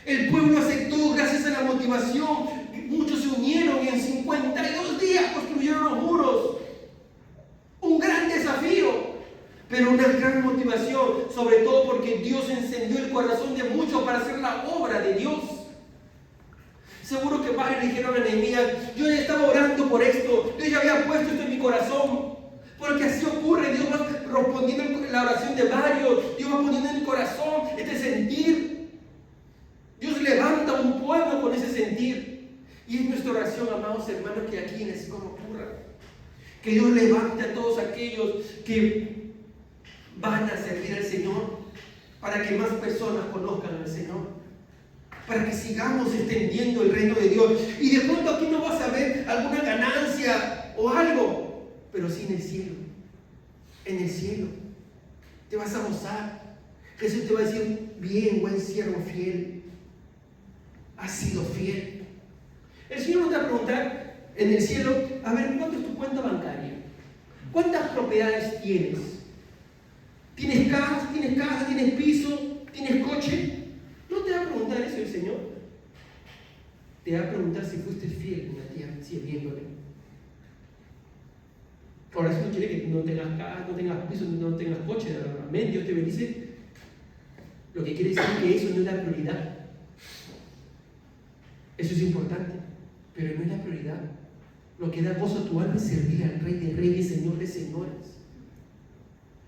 El pueblo aceptó gracias a la motivación. Muchos se unieron y en 52 días construyeron los muros. Un gran desafío, pero una gran motivación, sobre todo porque Dios encendió el corazón de muchos para hacer la obra de Dios. Seguro que varios le dijeron a Nehemías: yo ya estaba orando por esto, yo ya había puesto esto en mi corazón. Porque así ocurre, Dios va respondiendo la oración de varios, Dios va poniendo en el corazón este sentir. Dios levanta un pueblo con ese sentir. Y es nuestra oración, amados hermanos, que aquí en el Señor ocurra. Que Dios levante a todos aquellos que van a servir al Señor, para que más personas conozcan al Señor, para que sigamos extendiendo el reino de Dios. Y de pronto aquí no vas a ver alguna ganancia o algo, pero sí en el cielo. En el cielo te vas a gozar. Jesús te va a decir: bien, buen siervo fiel, has sido fiel. El Señor nos va a preguntar en el cielo: a ver, ¿cuánto es tu cuenta bancaria? ¿Cuántas propiedades tienes? ¿Tienes casa, tienes piso, tienes coche? No te va a preguntar eso el Señor. Te va a preguntar si fuiste fiel en la tierra, sirviéndole. Ahora, eso no quiere que no tengas casa, no tengas piso, no tengas coche. Amén, Dios te bendice. Lo que quiere decir que eso no es la prioridad. Eso es importante, pero no es la prioridad. Lo que da gozo a tu alma es servir al Rey de Reyes, Señor de Señores.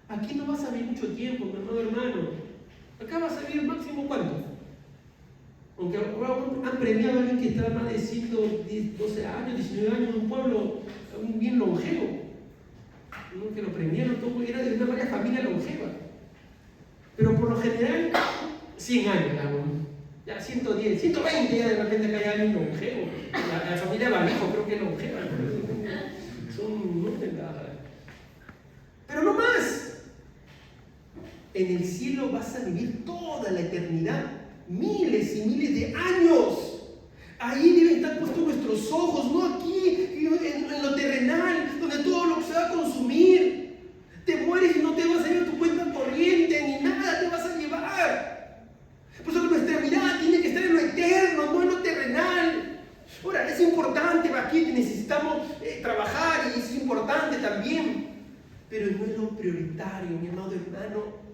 Aquí no vas a vivir mucho tiempo, mi amado hermano. Acá vas a vivir máximo ¿cuánto? Aunque han premiado a alguien que está más de 12 años, 19 años en un pueblo bien longevo. Uno que lo premiaron, todo era de una varias familia longeva. Pero por lo general, 100 años, ya 110, 120 ya de repente acá hay alguien longevo. La familia Vallejo creo que es longeva. Pero no más. En el cielo vas a vivir toda la eternidad, miles y miles de años. Ahí deben estar puestos nuestros ojos, no aquí, en lo terrenal, donde todo lo que se va a consumir. Te mueres y no te vas a ir a tu cuenta corriente, ni nada te vas a llevar. Por eso nuestra mirada tiene que estar en lo eterno, no en lo terrenal. Ahora, es importante, aquí necesitamos trabajar y es importante también, pero no es lo prioritario, mi amado hermano.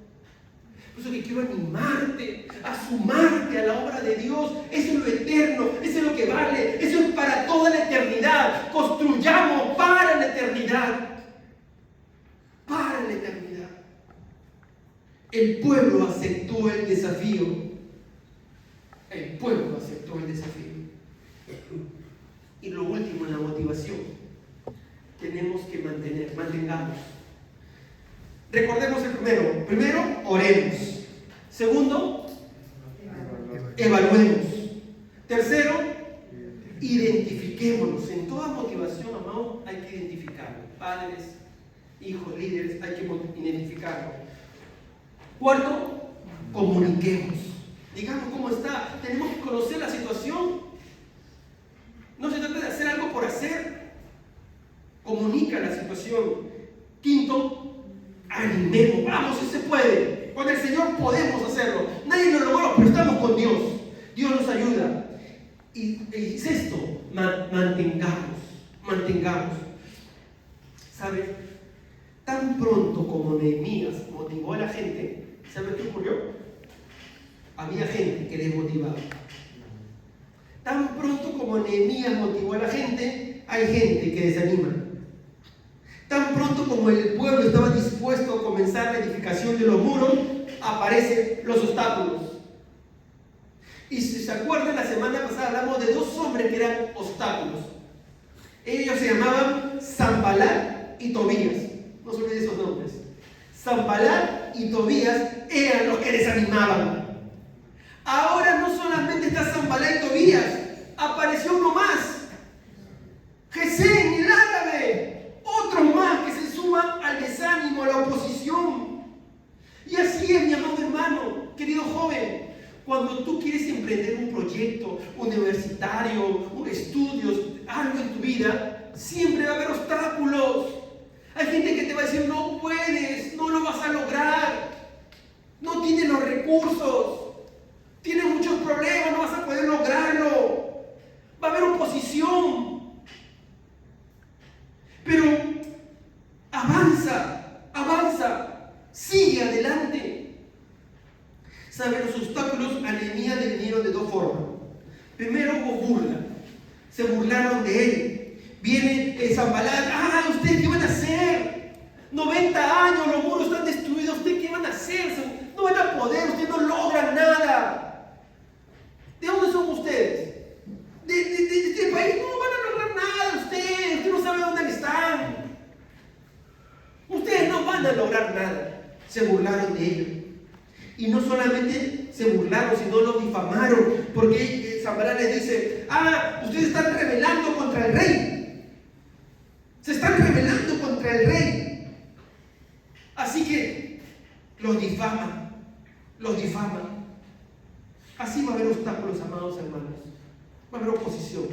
Por eso que quiero animarte a sumarte a la obra de Dios. Eso es lo eterno, eso es lo que vale, eso es para toda la eternidad. Construyamos para la eternidad. Para la eternidad. El pueblo aceptó el desafío. El pueblo aceptó el desafío. Y lo último, en la motivación, tenemos que mantengamos. Recordemos el primero. Primero, oremos. Segundo, evaluemos. Tercero, identifiquémonos. En toda motivación, amados, hay que identificarlo. Padres, hijos, líderes, hay que identificarlo. Cuarto, comuniquemos. Digamos cómo está. Tenemos que conocer la situación. No se trata de hacer algo por hacer. Comunica la situación. Quinto, animemos. Vamos, si se puede. Con el Señor podemos hacerlo. Nadie lo logró, pero estamos con Dios. Dios nos ayuda. Y sexto, mantengamos. ¿Sabes? Tan pronto como Nehemías motivó a la gente, ¿sabes qué ocurrió? Había gente que les motivaba. Tan pronto como Nehemías motivó a la gente, hay gente que desanima. Tan pronto como el pueblo estaba dispuesto a comenzar la edificación de los muros, aparecen los obstáculos. Y si se acuerdan, la semana pasada hablamos de dos hombres que eran obstáculos. Ellos se llamaban Sanbalat y Tobías. No se olviden esos nombres. Sanbalat y Tobías eran los que desanimaban. Ahora no solamente está Sanbalat y Tobías, apareció uno más. Gesén, el árabe. Otros más que se suman al desánimo, a la oposición. Y así es, mi amado hermano, querido joven. Cuando tú quieres emprender un proyecto universitario, estudios, algo en tu vida, siempre va a haber obstáculos. Hay gente que te va a decir, no puedes, no lo vas a lograr, no tienes los recursos, tienes muchos problemas, no vas a poder lograrlo. Va a haber oposición. Pero avanza, sigue adelante. ¿Saben? Los obstáculos a Nehemías le vinieron de dos formas. Primero, hubo burla. Se burlaron de él. Viene Sanbalat. ¿Ustedes qué van a hacer? 90 años, los muros están destruidos. ¿Ustedes qué van a hacer? No van a poder, ustedes no logran nada. ¿De dónde son ustedes? De este país no van a lograr nada. Ustedes no saben dónde están. Ustedes no van a lograr nada. Se burlaron de ellos. Y no solamente se burlaron, sino los difamaron. Porque Sanbalat les dice, ustedes están rebelando contra el rey. Se están rebelando contra el rey. Así que los difaman. Así va a haber obstáculos, amados hermanos. Va a haber oposición.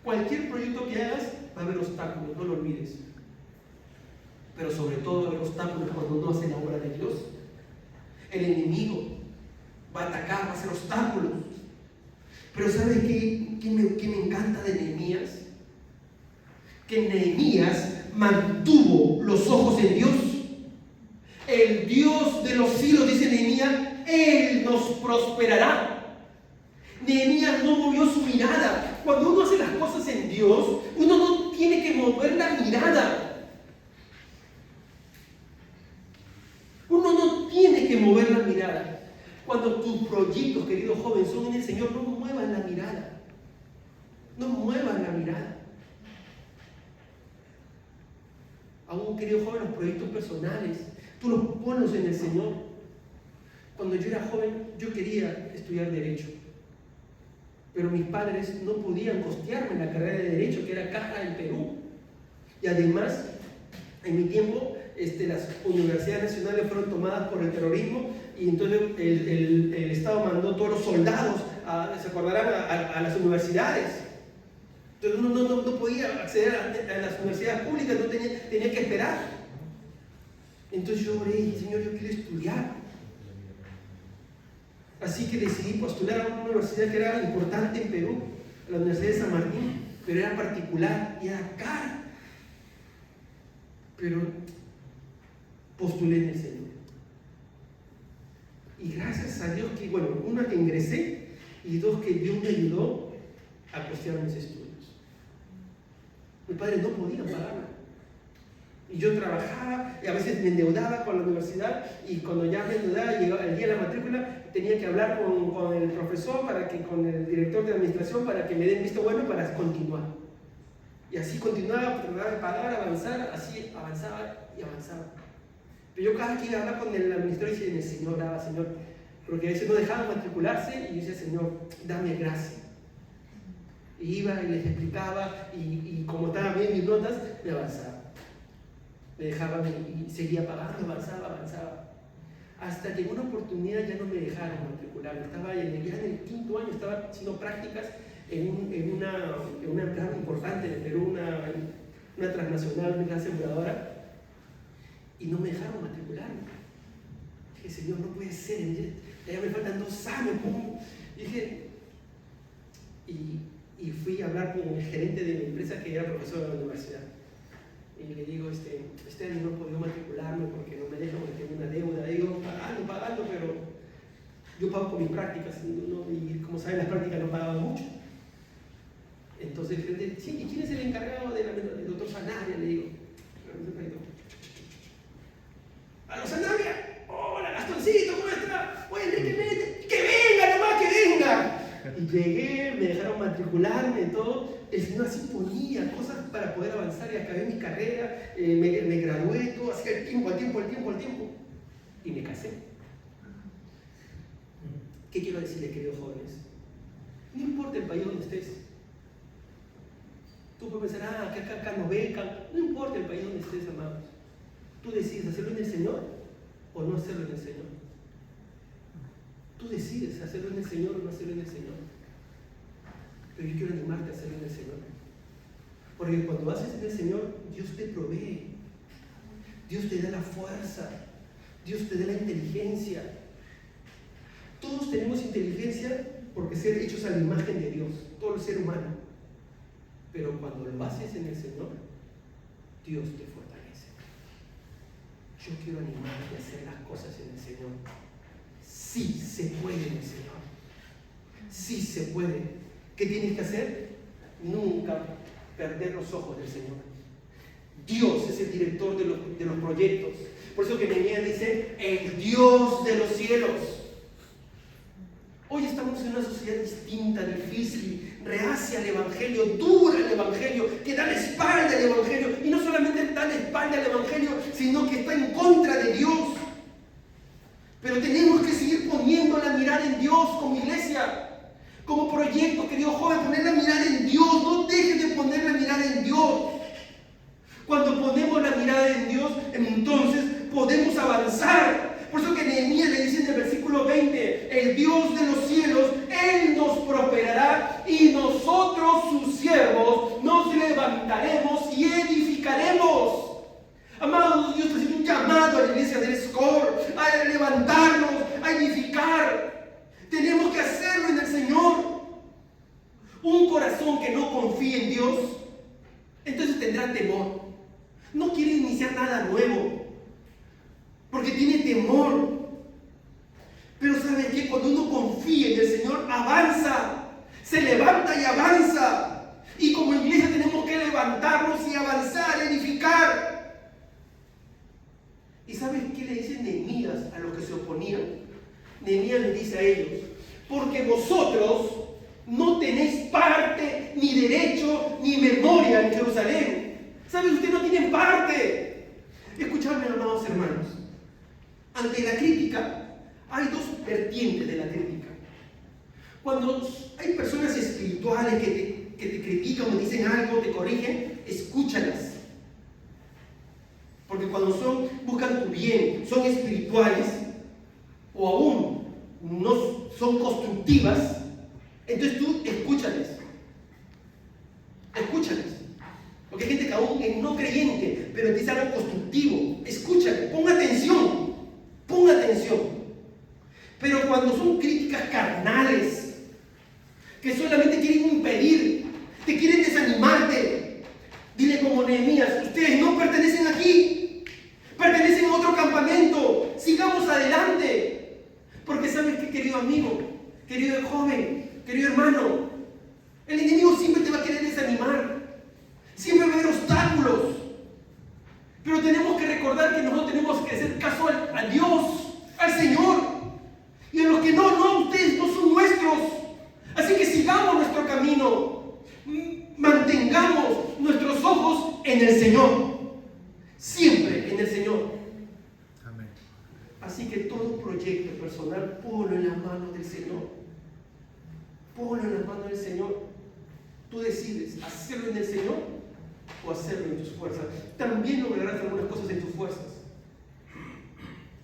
Cualquier proyecto que hagas, va a haber obstáculos, no lo olvides. Pero sobre todo va a haber obstáculos cuando uno hace la obra de Dios. El enemigo va a atacar, va a hacer obstáculos. Pero ¿sabes qué me encanta de Nehemías? Que Nehemías mantuvo los ojos en Dios. El Dios de los cielos, dice Nehemías, Él nos prosperará. Nehemías no movió su mirada. Cuando uno hace las cosas en Dios, uno no tiene que mover la mirada. Uno no tiene que mover la mirada. Cuando tus proyectos, querido joven, son en el Señor, no muevan la mirada. No muevan la mirada. Aún, querido joven, los proyectos personales, tú los pones en el Señor. Cuando yo era joven, yo quería estudiar Derecho. Pero mis padres no podían costearme la carrera de Derecho, que era cara en Perú. Y además, en mi tiempo, las universidades nacionales fueron tomadas por el terrorismo y entonces el Estado mandó todos los soldados, se acordarán, a las universidades. Entonces uno no podía acceder a las universidades públicas, no tenía que esperar. Entonces yo oré, Señor, yo quiero estudiar. Así que decidí postular a una universidad que era importante en Perú, la Universidad de San Martín, pero era particular y era cara. Pero postulé en el Señor. Y gracias a Dios que, una que ingresé y dos que Dios me ayudó a costear mis estudios. Mis padres no podían pagarme. Y yo trabajaba y a veces me endeudaba con la universidad, y cuando ya me endeudaba, llegaba el día de la matrícula, tenía que hablar con el profesor, con el director de administración, para que me den visto bueno para continuar. Y así continuaba, trataba de pagar, avanzar, así avanzaba y avanzaba. Pero yo cada vez que iba a hablar con el administrador, decía, el Señor, daba, Señor, porque a veces no dejaban matricularse, y yo decía, Señor, dame gracia. Y iba y les explicaba, y como estaban bien mis notas, me avanzaba. Me dejaban y seguía pagando, avanzaba. Hasta que en una oportunidad ya no me dejaron matricular. Estaba ya en el quinto año, estaba haciendo prácticas en una empresa importante de Perú, una transnacional, una empresa aseguradora, y no me dejaron matricularme. Dije, Señor, no puede ser, ya me faltan 2 años. Dije, y fui a hablar con el gerente de mi empresa, que era profesor de la universidad. Y le digo, este año no he podido matricularme porque no me dejan, porque tengo una deuda. Digo, pagando, pero yo pago por mis prácticas, y como saben, las prácticas no pagaban mucho. Entonces el gerente, sí, ¿y quién es el encargado del doctor Sanabria? Le digo, a los Sanabria, hola Gastoncito, ¿cómo está? Oye, Enrique, que venga nomás, que venga. Y llegué, me dejaron matricularme, todo. El Señor así ponía cosas para poder avanzar, y acabé mi carrera, me gradué, todo, así al tiempo. Y me casé. ¿Qué quiero decirles, queridos jóvenes? No importa el país donde estés. Tú puedes pensar, que acá nos becan. No importa el país donde estés, amados. Tú decides hacerlo en el Señor o no hacerlo en el Señor. Tú decides hacerlo en el Señor o no hacerlo en el Señor. Pero yo quiero animarte a hacerlo en el Señor. Porque cuando lo haces en el Señor, Dios te provee. Dios te da la fuerza. Dios te da la inteligencia. Todos tenemos inteligencia porque ser hechos a la imagen de Dios. Todo el ser humano. Pero cuando lo haces en el Señor, Dios te fortalece. Yo quiero animarte a hacer las cosas en el Señor. Sí se puede en el Señor. Sí se puede. ¿Qué tienes que hacer? Nunca perder los ojos del Señor. Dios es el director de los proyectos. Por eso que Nehemías dice, el Dios de los cielos. Hoy estamos en una sociedad distinta, difícil, reacia al Evangelio, dura al Evangelio, que da la espalda al Evangelio. Y no solamente da la espalda al Evangelio, sino que está en contra de Dios. Pero tenemos que seguir poniendo la mirada en Dios como iglesia. Como proyecto, querido joven, poner la mirada en Dios. No dejes de poner la mirada en Dios. Cuando ponemos la mirada en Dios, entonces podemos avanzar. Por eso que Nehemías le dice en el versículo 20, el Dios de los cielos, Él nos prosperará, y nosotros, sus siervos, nos levantaremos y edificaremos. Amados, Dios está haciendo un llamado a la iglesia del Escor, a levantarnos, a edificar. Tenemos que hacerlo en el Señor. Un corazón que no confíe en Dios, entonces tendrá temor. No quiere iniciar nada nuevo, porque tiene temor. Pero ¿sabes qué? Cuando uno confía en el Señor, avanza, se levanta y avanza. Y como iglesia tenemos que levantarnos y avanzar, edificar. ¿Y sabes qué le dice Nehemías a los que se oponían? Nehemías les dice a ellos, porque vosotros no tenéis parte, ni derecho, ni memoria en Jerusalén. ¿Sabes? Ustedes no tienen parte. Escuchadme, amados hermanos. Ante la crítica, hay 2 vertientes de la crítica. Cuando hay personas espirituales que te critican o dicen algo, te corrigen, escúchalas. Porque cuando buscan tu bien, son espirituales, o aún no son constructivas, entonces tú escúchales. Escúchales. Porque hay gente que aún es no creyente, pero dice algo constructivo. Escúchale, pon atención. Pon atención. Pero cuando son críticas carnales, que solamente quieren impedir, te quieren desanimarte, dile como Nehemías, ustedes no pertenecen aquí, pertenecen a otro campamento, sigamos adelante. Porque sabes qué, querido amigo, querido joven, querido hermano, el enemigo siempre te va a querer desanimar, siempre va a haber obstáculos, pero Pero tenemos que recordar que nosotros tenemos que hacer caso a Dios, al Señor. Y a los que no, ustedes no son nuestros. Así que sigamos nuestro camino. Mantengamos nuestros ojos en el Señor. Siempre en el Señor. Amén. Así que todo proyecto personal, ponlo en las manos del Señor. Ponlo en las manos del Señor. Tú decides hacerlo en el Señor o hacerlo en tus fuerzas. También lograrás algunas cosas en tus fuerzas.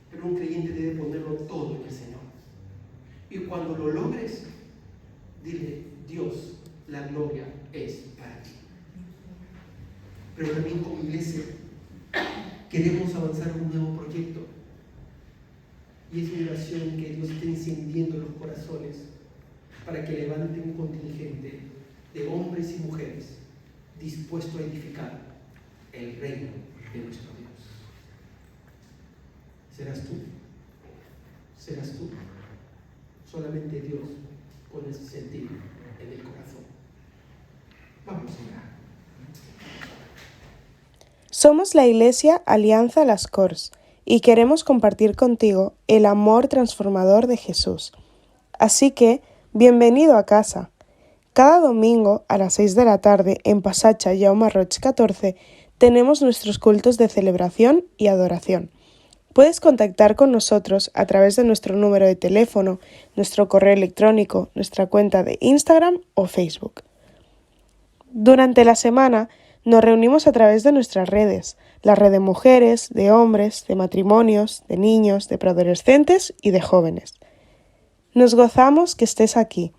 Pero un creyente debe ponerlo todo en el Señor. Y cuando lo logres, dile: Dios, la gloria es para ti. Pero también como iglesia queremos avanzar en un nuevo proyecto. Y es mi oración que Dios esté encendiendo los corazones para que levante un contingente de hombres y mujeres dispuestos a edificar el reino de nuestro Dios. ¿Serás tú? ¿Serás tú? Solamente Dios pone ese sentido en el corazón. Vamos a orar. Somos la Iglesia Alianza Las Corts y queremos compartir contigo el amor transformador de Jesús. Así que, bienvenido a casa. Cada domingo a las 6 de la tarde en Passatge Jaume Roig 14 tenemos nuestros cultos de celebración y adoración. Puedes contactar con nosotros a través de nuestro número de teléfono, nuestro correo electrónico, nuestra cuenta de Instagram o Facebook. Durante la semana nos reunimos a través de nuestras redes, la red de mujeres, de hombres, de matrimonios, de niños, de preadolescentes y de jóvenes. Nos gozamos que estés aquí.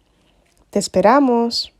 ¡Te esperamos!